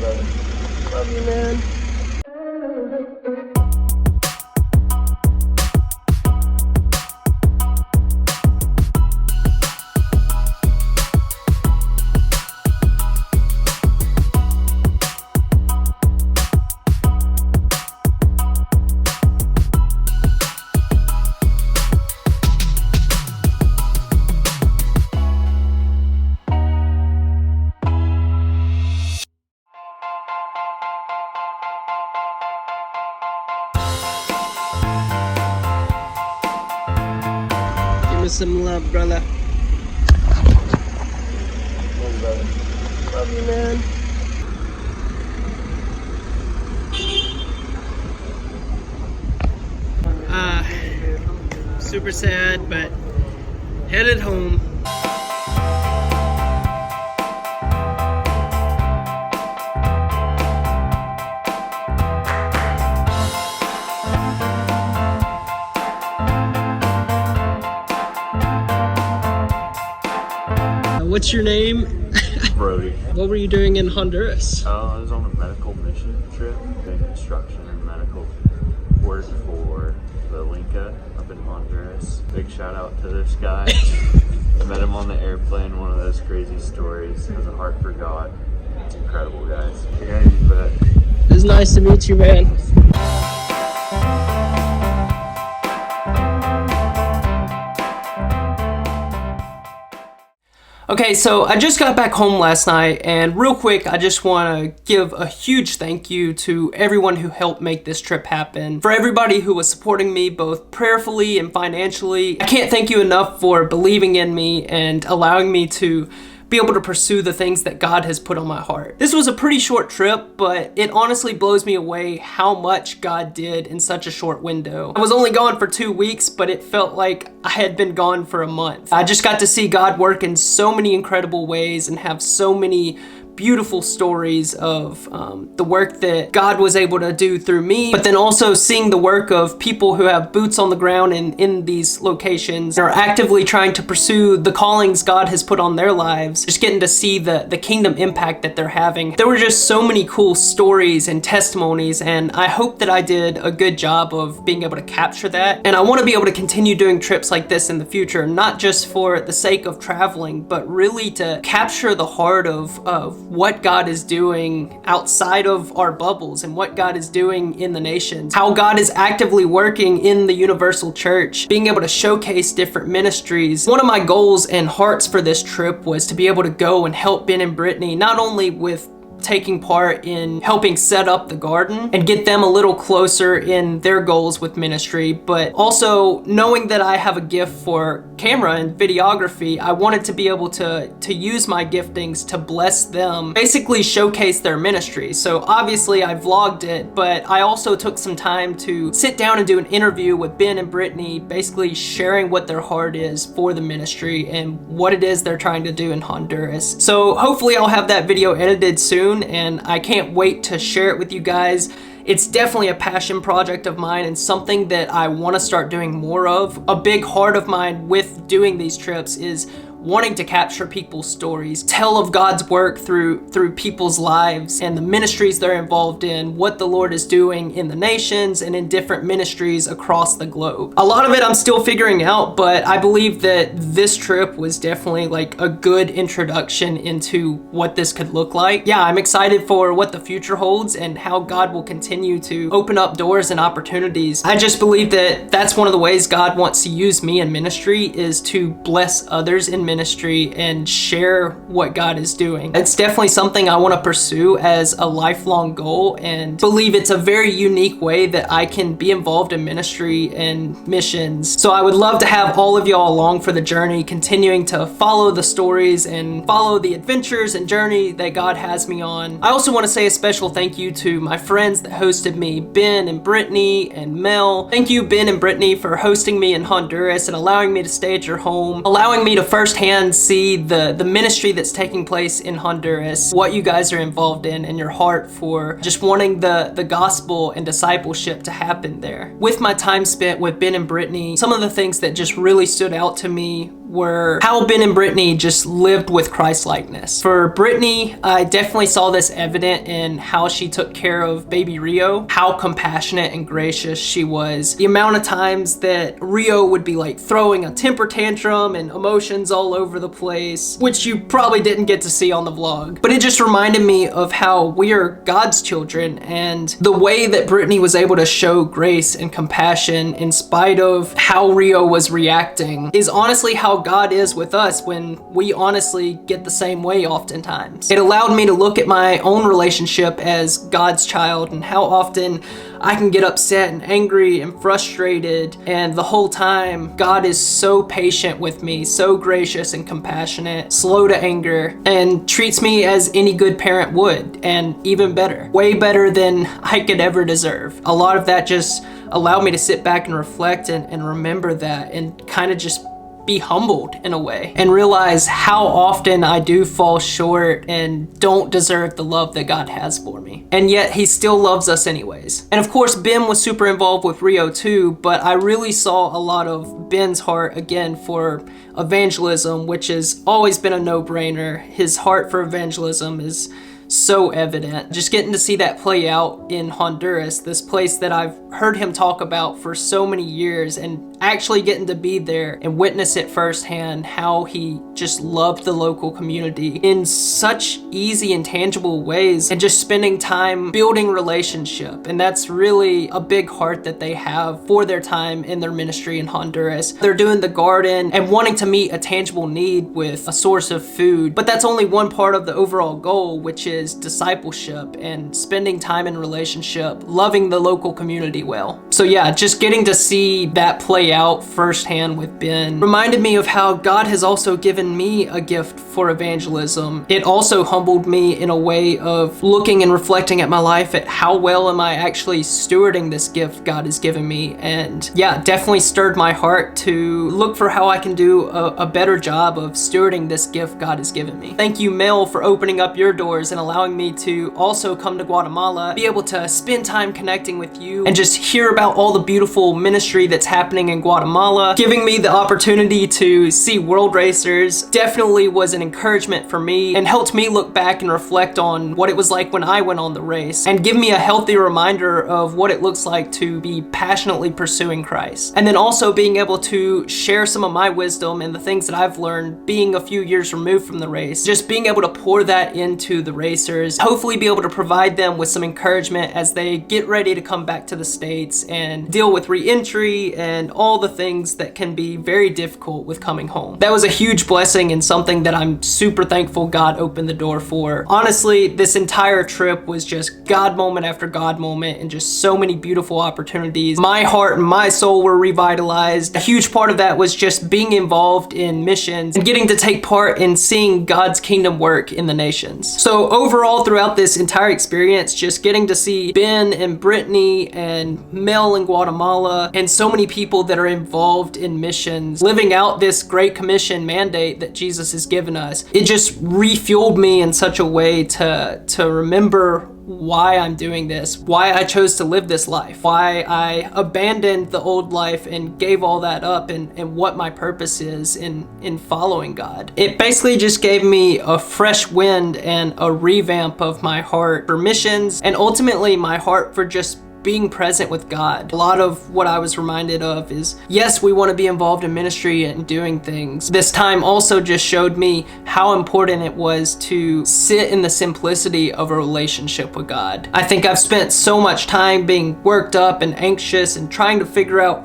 brother. Love you, man. Give me some love, brother. Love you, brother. Love you, man. Super sad, but headed home. What's your name? Brody. What were you doing in Honduras? I was on a medical mission trip, doing construction and medical work for the Linca up in Honduras. Big shout out to this guy. I met him on the airplane, one of those crazy stories. Has a heart for God. It's incredible, guys. Yeah, you bet. It was nice to meet you, man. Okay, so I just got back home last night, and real quick, I just want to give a huge thank you to everyone who helped make this trip happen. For everybody who was supporting me both prayerfully and financially. I can't thank you enough for believing in me and allowing me to be able to pursue the things that God has put on my heart. This was a pretty short trip, but it honestly blows me away how much God did in such a short window. I was only gone for 2 weeks, but it felt like I had been gone for a month. I just got to see God work in so many incredible ways and have so many beautiful stories of the work that God was able to do through me, but then also seeing the work of people who have boots on the ground in these locations and are actively trying to pursue the callings God has put on their lives. Just getting to see the kingdom impact that they're having. There were just so many cool stories and testimonies, and I hope that I did a good job of being able to capture that. And I want to be able to continue doing trips like this in the future, not just for the sake of traveling, but really to capture the heart of what God is doing outside of our bubbles and what God is doing in the nations. How God is actively working in the universal church, being able to showcase different ministries. One of my goals and hearts for this trip was to be able to go and help Ben and Brittany, not only with taking part in helping set up the garden and get them a little closer in their goals with ministry, but also knowing that I have a gift for camera and videography, I wanted to be able to use my giftings to bless them, basically showcase their ministry. So obviously I vlogged it, but I also took some time to sit down and do an interview with Ben and Brittany, basically sharing what their heart is for the ministry and what it is they're trying to do in Honduras. So hopefully I'll have that video edited soon, and I can't wait to share it with you guys. It's definitely a passion project of mine and something that I want to start doing more of. A big heart of mine with doing these trips is wanting to capture people's stories, tell of God's work through people's lives and the ministries they're involved in, what the Lord is doing in the nations and in different ministries across the globe. A lot of it I'm still figuring out, but I believe that this trip was definitely like a good introduction into what this could look like. Yeah, I'm excited for what the future holds and how God will continue to open up doors and opportunities. I just believe that that's one of the ways God wants to use me in ministry, is to bless others in ministry and share what God is doing. It's definitely something I want to pursue as a lifelong goal, and believe it's a very unique way that I can be involved in ministry and missions. So I would love to have all of y'all along for the journey, continuing to follow the stories and follow the adventures and journey that God has me on. I also want to say a special thank you to my friends that hosted me, Ben and Brittany and Mel. Thank you, Ben and Brittany, for hosting me in Honduras and allowing me to stay at your home, allowing me to firsthand see the ministry that's taking place in Honduras, what you guys are involved in, and your heart for just wanting the gospel and discipleship to happen there. With my time spent with Ben and Brittany, some of the things that just really stood out to me were how Ben and Brittany just lived with Christ-likeness. For Brittany, I definitely saw this evident in how she took care of baby Rio, how compassionate and gracious she was. The amount of times that Rio would be like throwing a temper tantrum and emotions all over the place, which you probably didn't get to see on the vlog. But it just reminded me of how we are God's children, and the way that Brittany was able to show grace and compassion in spite of how Rio was reacting is honestly how God is with us when we honestly get the same way oftentimes. It allowed me to look at my own relationship as God's child and how often I can get upset and angry and frustrated, and the whole time God is so patient with me, so gracious and compassionate, slow to anger, and treats me as any good parent would, and even better. Way better than I could ever deserve. A lot of that just allowed me to sit back and reflect and remember that and kind of just be humbled in a way and realize how often I do fall short and don't deserve the love that God has for me. And yet he still loves us anyways. And of course, Ben was super involved with Rio too, but I really saw a lot of Ben's heart again for evangelism, which has always been a no-brainer. His heart for evangelism is so evident. Just getting to see that play out in Honduras, this place that I've heard him talk about for so many years, and actually getting to be there and witness it firsthand, how he just loved the local community in such easy and tangible ways, and just spending time building relationship. And that's really a big heart that they have for their time in their ministry in Honduras. They're doing the garden and wanting to meet a tangible need with a source of food, but that's only one part of the overall goal, which is discipleship and spending time in relationship, loving the local community well. So yeah, just getting to see that play out firsthand with Ben reminded me of how God has also given me a gift for evangelism. It also humbled me in a way of looking and reflecting at my life at how well am I actually stewarding this gift God has given me. And yeah, definitely stirred my heart to look for how I can do a better job of stewarding this gift God has given me. Thank you, Mel, for opening up your doors and allowing me to also come to Guatemala, be able to spend time connecting with you and just hear about all the beautiful ministry that's happening in Guatemala. Giving me the opportunity to see World Racers definitely was an encouragement for me and helped me look back and reflect on what it was like when I went on the race, and give me a healthy reminder of what it looks like to be passionately pursuing Christ. And then also being able to share some of my wisdom and the things that I've learned being a few years removed from the race, just being able to pour that into the racers, hopefully be able to provide them with some encouragement as they get ready to come back to the States and deal with re-entry and all the things that can be very difficult with coming home. That was a huge blessing and something that I'm super thankful God opened the door for. Honestly, this entire trip was just God moment after God moment and just so many beautiful opportunities. My heart and my soul were revitalized. A huge part of that was just being involved in missions and getting to take part in seeing God's kingdom work in the nations. So overall, throughout this entire experience, just getting to see Ben and Brittany and Mel in Guatemala and so many people that are involved in missions, living out this Great Commission mandate that Jesus has given us, it just refueled me in such a way to remember why I'm doing this, why I chose to live this life, why I abandoned the old life and gave all that up, and what my purpose is in following God. It basically just gave me a fresh wind and a revamp of my heart for missions, and ultimately my heart for just being present with God. A lot of what I was reminded of is, yes, we want to be involved in ministry and doing things. This time also just showed me how important it was to sit in the simplicity of a relationship with God. I think I've spent so much time being worked up and anxious and trying to figure out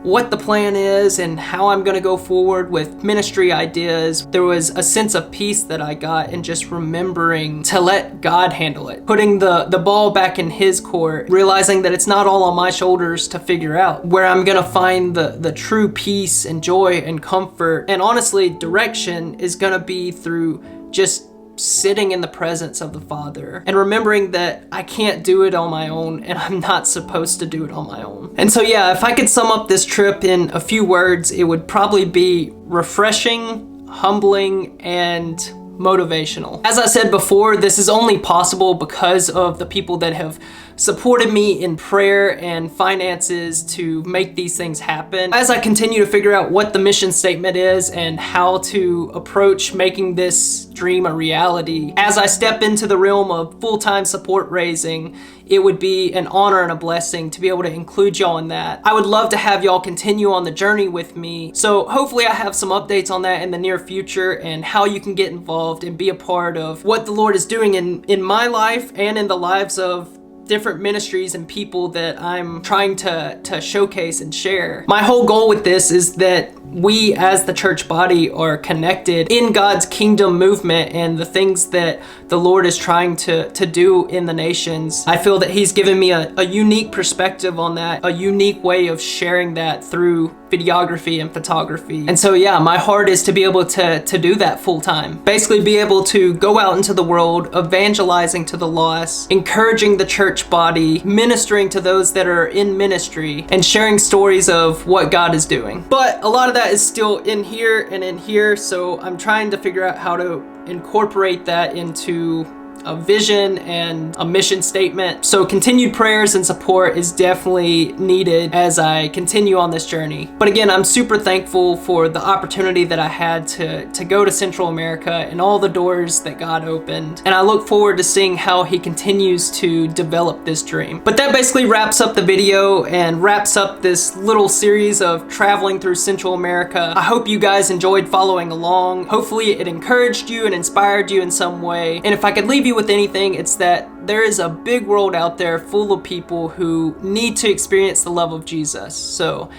what the plan is and how I'm gonna go forward with ministry ideas. There was a sense of peace that I got in just remembering to let God handle it, putting the ball back in his court, realizing that it's not all on my shoulders to figure out where I'm gonna find the true peace and joy and comfort. And honestly, direction is gonna be through just sitting in the presence of the Father and remembering that I can't do it on my own and I'm not supposed to do it on my own. And so yeah, if I could sum up this trip in a few words, it would probably be refreshing, humbling, and motivational. As I said before, this is only possible because of the people that have supported me in prayer and finances to make these things happen. As I continue to figure out what the mission statement is and how to approach making this dream a reality, as I step into the realm of full-time support raising, it would be an honor and a blessing to be able to include y'all in that. I would love to have y'all continue on the journey with me. So hopefully I have some updates on that in the near future and how you can get involved and be a part of what the Lord is doing in my life and in the lives of different ministries and people that I'm trying to showcase and share. My whole goal with this is that we as the church body are connected in God's kingdom movement and the things that the Lord is trying to do in the nations. I feel that He's given me a unique perspective on that, a unique way of sharing that through videography and photography. And so yeah, my heart is to be able to do that full time. Basically be able to go out into the world, evangelizing to the lost, encouraging the church body, ministering to those that are in ministry, and sharing stories of what God is doing. But a lot of that is still in here, so I'm trying to figure out how to incorporate that into a vision and a mission statement. So continued prayers and support is definitely needed as I continue on this journey. But again, I'm super thankful for the opportunity that I had to go to Central America and all the doors that God opened. And I look forward to seeing how He continues to develop this dream. But that basically wraps up the video and wraps up this little series of traveling through Central America. I hope you guys enjoyed following along. Hopefully it encouraged you and inspired you in some way. And if I could leave you with anything, it's that there is a big world out there full of people who need to experience the love of Jesus. So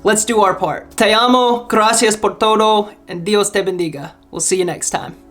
let's do our part. Te amo, gracias por todo, and Dios te bendiga. We'll see you next time.